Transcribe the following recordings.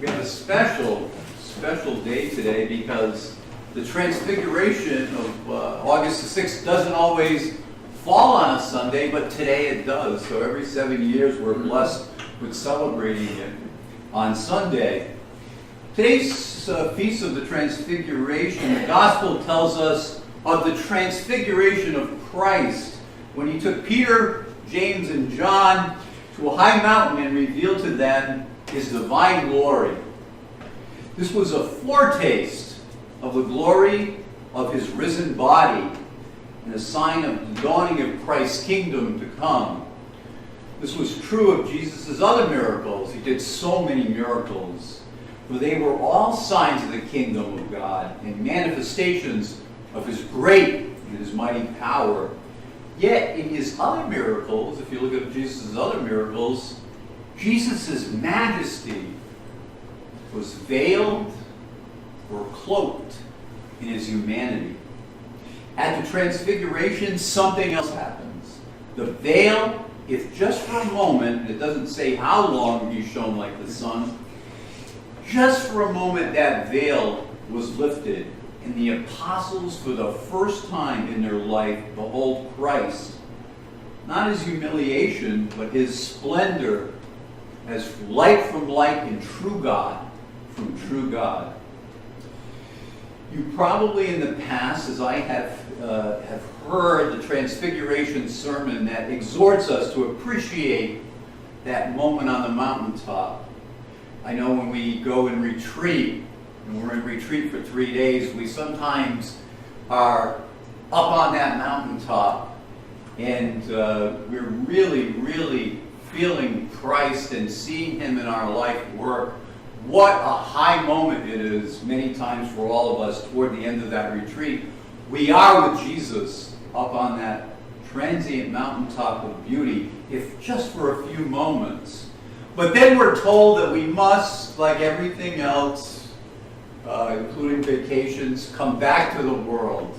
We have a special day today because the Transfiguration of August the 6th doesn't always fall on a Sunday, but today it does. So every 7 years we're blessed with celebrating it on Sunday. Today's Feast of the Transfiguration, the Gospel tells us of the Transfiguration of Christ when he took Peter, James, and John to a high mountain and revealed to them his divine glory. This was a foretaste of the glory of his risen body and a sign of the dawning of Christ's kingdom to come. This was true of Jesus' other miracles. He did so many miracles, for they were all signs of the kingdom of God and manifestations of his great and his mighty power. Yet in his other miracles, if you look at Jesus' other miracles, Jesus' majesty was veiled or cloaked in his humanity. At the Transfiguration, something else happens. The veil, if just for a moment, it doesn't say how long he shone like the sun, just for a moment that veil was lifted, and the apostles, for the first time in their life, behold Christ, not his humiliation, but his splendor as light from light and true God from true God. You probably in the past, as I have heard the Transfiguration sermon that exhorts us to appreciate that moment on the mountaintop. I know when we go and retreat, and we're in retreat for 3 days, we sometimes are up on that mountaintop and we're really feeling Christ and seeing him in our life work. What a high moment it is many times for all of us toward the end of that retreat. We are with Jesus up on that transient mountaintop of beauty, if just for a few moments. But then we're told that we must, like everything else, including vacations, come back to the world.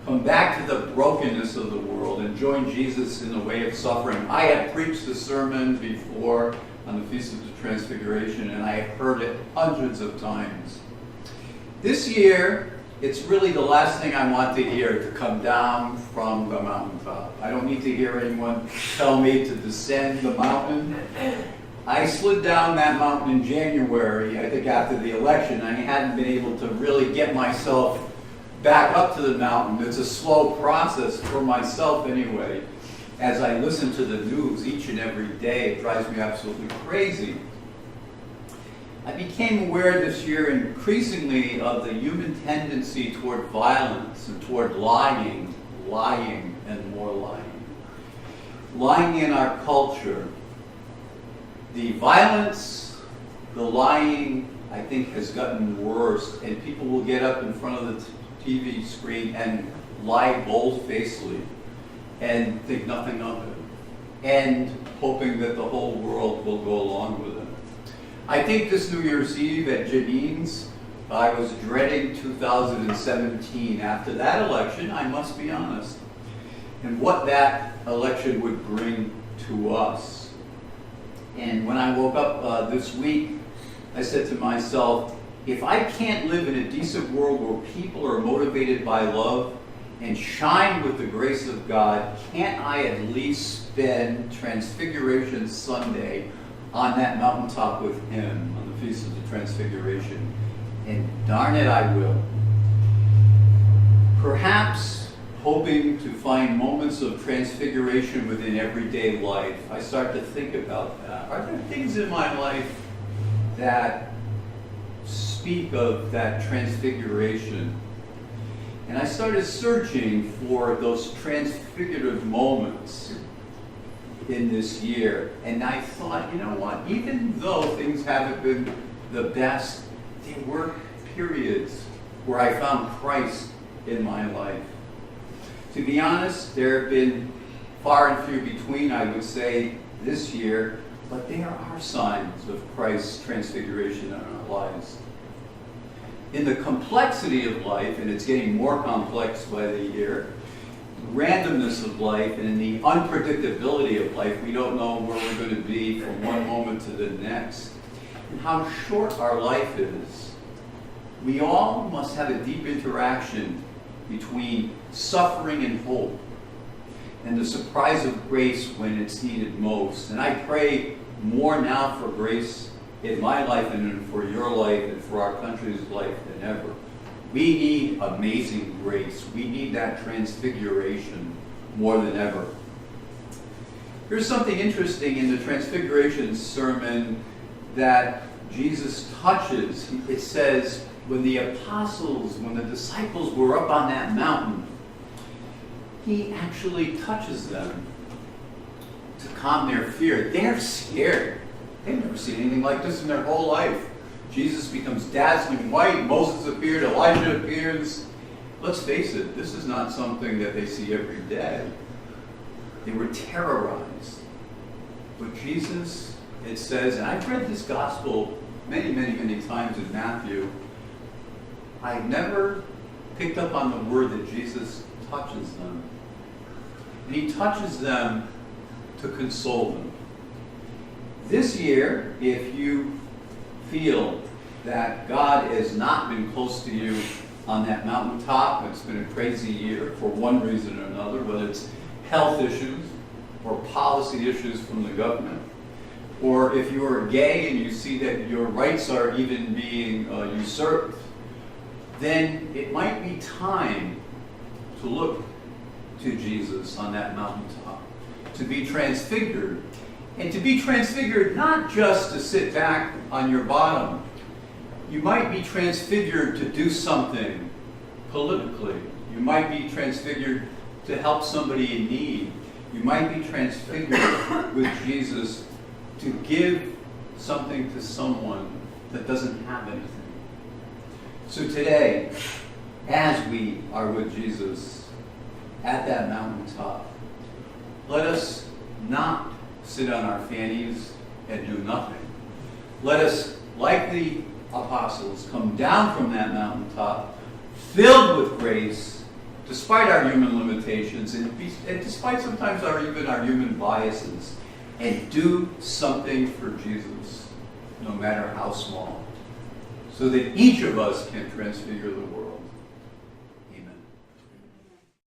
Come back to the brokenness of the world and join Jesus in the way of suffering. I have preached the sermon before on the Feast of the Transfiguration, and I have heard it hundreds of times. This year, it's really the last thing I want to hear, to come down from the mountaintop. I don't need to hear anyone tell me to descend the mountain. I slid down that mountain in January, I think after the election. I hadn't been able to really get myself back up to the mountain. It's a slow process for myself anyway. As I listen to the news each and every day, it drives me absolutely crazy. I became aware this year increasingly of the human tendency toward violence and toward lying, and more lying. Lying in our culture. The violence, the lying, I think has gotten worse, and people will get up in front of the TV screen and lie bold-facedly and think nothing of it, and hoping that the whole world will go along with it. I think this New Year's Eve at Janine's, I was dreading 2017. After that election, I must be honest, and what that election would bring to us. And when I woke up this week, I said to myself, if I can't live in a decent world where people are motivated by love and shine with the grace of God, can't I at least spend Transfiguration Sunday on that mountaintop with him on the Feast of the Transfiguration? And darn it, I will. Perhaps hoping to find moments of transfiguration within everyday life, I start to think about that. Are there things in my life that speak of that transfiguration? And I started searching for those transfigurative moments in this year. And I thought, you know what? Even though things haven't been the best, there were periods where I found Christ in my life. To be honest, there have been far and few between, I would say, this year, but there are signs of Christ's transfiguration in our lives. In the complexity of life, and it's getting more complex by the year, randomness of life, and in the unpredictability of life, we don't know where we're going to be from one moment to the next. and how short our life is, we all must have a deep interaction between suffering and hope, and the surprise of grace when it's needed most. And I pray more now for grace in my life and for your life and for our country's life than ever. We need amazing grace. We need that transfiguration more than ever. Here's something interesting in the Transfiguration sermon that Jesus touches. It says, when the disciples were up on that mountain, he actually touches them to calm their fear. They're scared. They've never seen anything like this in their whole life. Jesus becomes dazzling white. Moses appeared. Elijah appears. Let's face it, this is not something that they see every day. They were terrorized. But Jesus, it says, and I've read this gospel many, many, many times in Matthew, I've never picked up on the word that Jesus touches them. And he touches them to console them. This year, if you feel that God has not been close to you on that mountaintop, it's been a crazy year for one reason or another, whether it's health issues or policy issues from the government, or if you are gay and you see that your rights are even being usurped, then it might be time to look to Jesus on that mountaintop, to be transfigured. And to be transfigured not just to sit back on your bottom. You might be transfigured to do something politically. You might be transfigured to help somebody in need. You might be transfigured with Jesus to give something to someone that doesn't have anything. So today, as we are with Jesus at that mountaintop, let us not sit on our fannies and do nothing. Let us, like the apostles, come down from that mountaintop, filled with grace, despite our human limitations and despite sometimes our human biases, and do something for Jesus, no matter how small, so that each of us can transfigure the world.